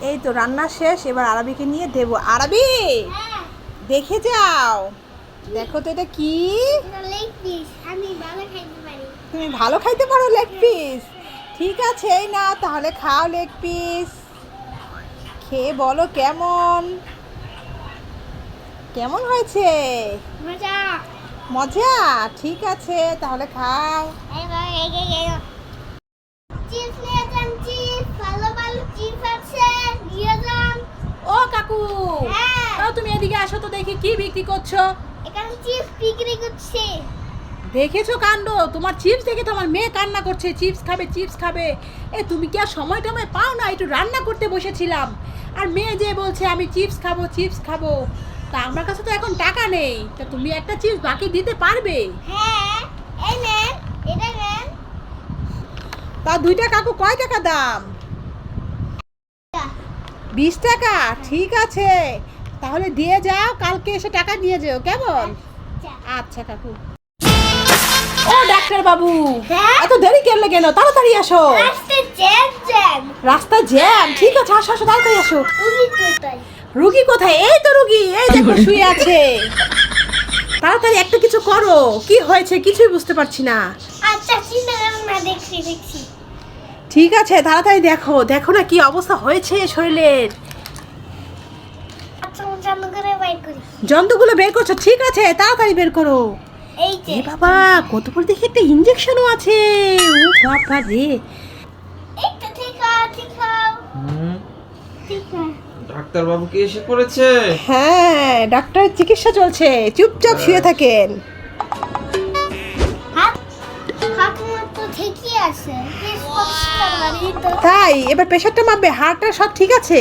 এই তো রান্না শেষ, এবার আরবিকে নিয়ে দেবো। আরবি দেখে যাও, দেখো তো এটা কি। তুমি ভালো খাইতে পারো লেগ পিস? ঠিক আছে, এই না তাহলে খাও লেগ পিস। খেয়ে বলো কেমন কেমন হয়েছে। মজা? ঠিক আছে তাহলে খাও। ও কাকু, তাও তুমি এদিকে আসো তো দেখি কি বিক্রি করছো। এখানে চিপস বিক্রি করছে। দেখেছো কাণ্ড, তোমার চিপস দেখে তোমার মেয়ে কান্না করছে, চিপস খাবে চিপস খাবে। এ তুমি কি আর সময় টময় পাও না? একটু রান্না করতে বসেছিলাম আর মেয়ে যে বলছে আমি চিপস খাবো চিপস খাবো। তা আমার কাছে তো এখন টাকা নেই, তা তুমি একটা চিপস বাকি দিতে পারবে? হ্যাঁ, এই নেন, এটা নেন। তা দুইটা কাকু কয় টাকা দাম? 20 টাকা। ঠিক আছে তাহলে দিয়ে যাও, কালকে এসে টাকা নিয়ে যেও কেমন? আচ্ছা কাকু। ও ডাক্তার বাবু, এত দেরি করলে কেন? তাড়াতাড়ি আসো। রাস্তায় জ্যাম। রাস্তা জ্যাম? ঠিক আছে আসো আসো, তাড়াতাড়ি আসো। রুগী কোথায়? রুগী কোথায়? এই তো রুগী, এই দেখো শুয়ে আছে। তাড়াতাড়ি একটা কিছু করো, কি হয়েছে কিছুই বুঝতে পারছি না। আচ্ছা চিন্তা করো না, দেখছি। ঠিক আছে তাড়াতাড়ি দেখো, দেখো না কি অবস্থা হয়েছে শরীরের। আচ্ছা চালু করে বাইর করি। জন্তুগুলো বের করছো? ঠিক আছে তাড়াতাড়ি বের করো। এই যে এ বাবা, কত বড় দেখি একটা ইনজেকশনও আছে। ও বাবা রে। এইটা ঠিক আছে। ডাক্তার বাবু কি এসে পড়েছে? হ্যাঁ, ডাক্তারের চিকিৎসা চলছে, চুপচাপ শুয়ে থাকেন। হাত তো ঠিকই আছে। তাই এবার প্রেশারটা মাপবে, হার্টটা সব ঠিক আছে?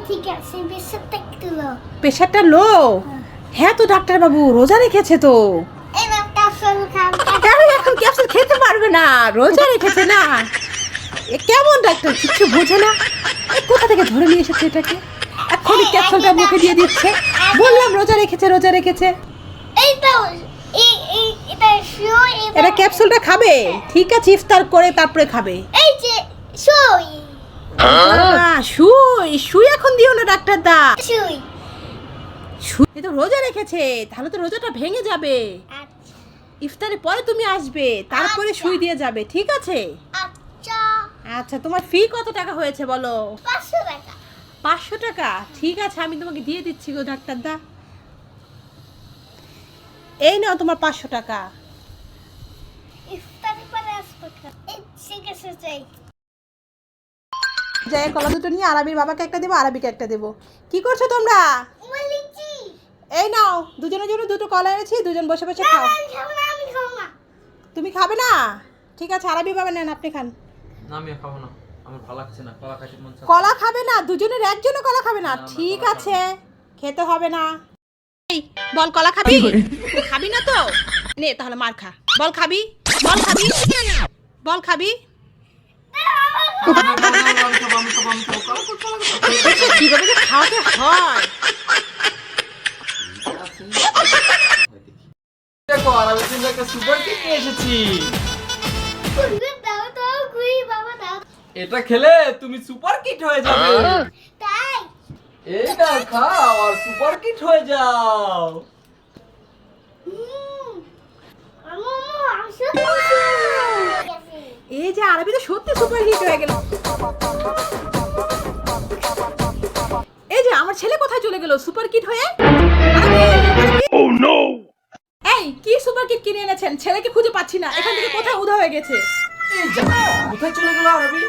ঠিক আছে, বিশটা একটু লো। প্রেশারটা লো? হ্যাঁ তো ডাক্তার বাবু রোজা রেখেছে তো। এই নাও ক্যাপসুল খান। কেন এখন ক্যাপসুল খেতে পারবে না? রোজা রেখেছে না। এ কেমন ডাক্তার, কিছু বোঝে না। এ কোথা থেকে ধরে নিয়ে এসেছে এটাকে? এখনই ক্যাপসুলটা মুখে দিয়ে দিচ্ছে। বললাম রোজা রেখেছে রোজা রেখেছে। এই তো এটা শুই। এটা ক্যাপসুলটা খাবে? ঠিক আছে ইফতার করে তারপরে খাবে। এই যে শুই। শুই শুই এখন দিও না ডাক্তার দা। শুই। এ তো রোজা রেখেছে, তাহলে তো রোজাটা ভেঙে যাবে। আচ্ছা ইফতারের পরে তুমি আসবে, তারপরে আচ্ছা। শুই দিয়ে যাবে, ঠিক আছে? আচ্ছা। আচ্ছা তোমার ফি কত টাকা হয়েছে বলো? 500 টাকা। 500 টাকা? ঠিক আছে আমি তোমাকে দিয়ে দিচ্ছি গো ডাক্তার দা। এই নাও তোমার 500 টাকা। ইফতারের পরে আসবো। এই ঠিক আছে যাই। যাই কলা দুটো নিয়ে আরবির বাবাকে একটা দেবো, আরবিকে একটা দেবো। কি করছো তোমরা? বলিছি। এই নাও দুজনের জন্য দুটো কলা এনেছি, দুজন বসে বসে খাও। আমি খাবো না। তুমি খাবে না? ঠিক আছে আরবি বাবা নেন, আপনি খান। না আমি খাবো না, আমার ভালো লাগছে না, কলা খাইতে মন চাচ্ছে। কলা খাবে না? দুজনের একজনও কলা খাবে না? না, আমরা ঠিক কলা আছে খেতে হবে না। এই বল কলা খাবি? খাবি না তো নে তাহলে মার খা। বল খাবি? বল খাবি? বল খাবি? দেখছো কিভাবে যে খাওয়াতে হয়। দেখো আর আমি কিন্তু একটা সুপার কিট নিয়ে এসেছি। দাও তো গুই বাবা দাও। এটা খেলে তুমি সুপার কিট হয়ে যাবে। তাই এটা খাও আর সুপার কিট হয়ে যাও। আমু আসো। এই যে আরবি তো সত্যি সুপার হিট হয়ে গেল। এই যে আমার ছেলে কোথায় চলে গেল সুপার কিট হয়ে? ও নো! এই কি সুপার কিট কিনে এনেছেন? ছেলেকে খুঁজে পাচ্ছি না, এখান থেকে কোথায় উধাও হয়ে গেছে। এই যা, কোথায় চলে গেল আরবি?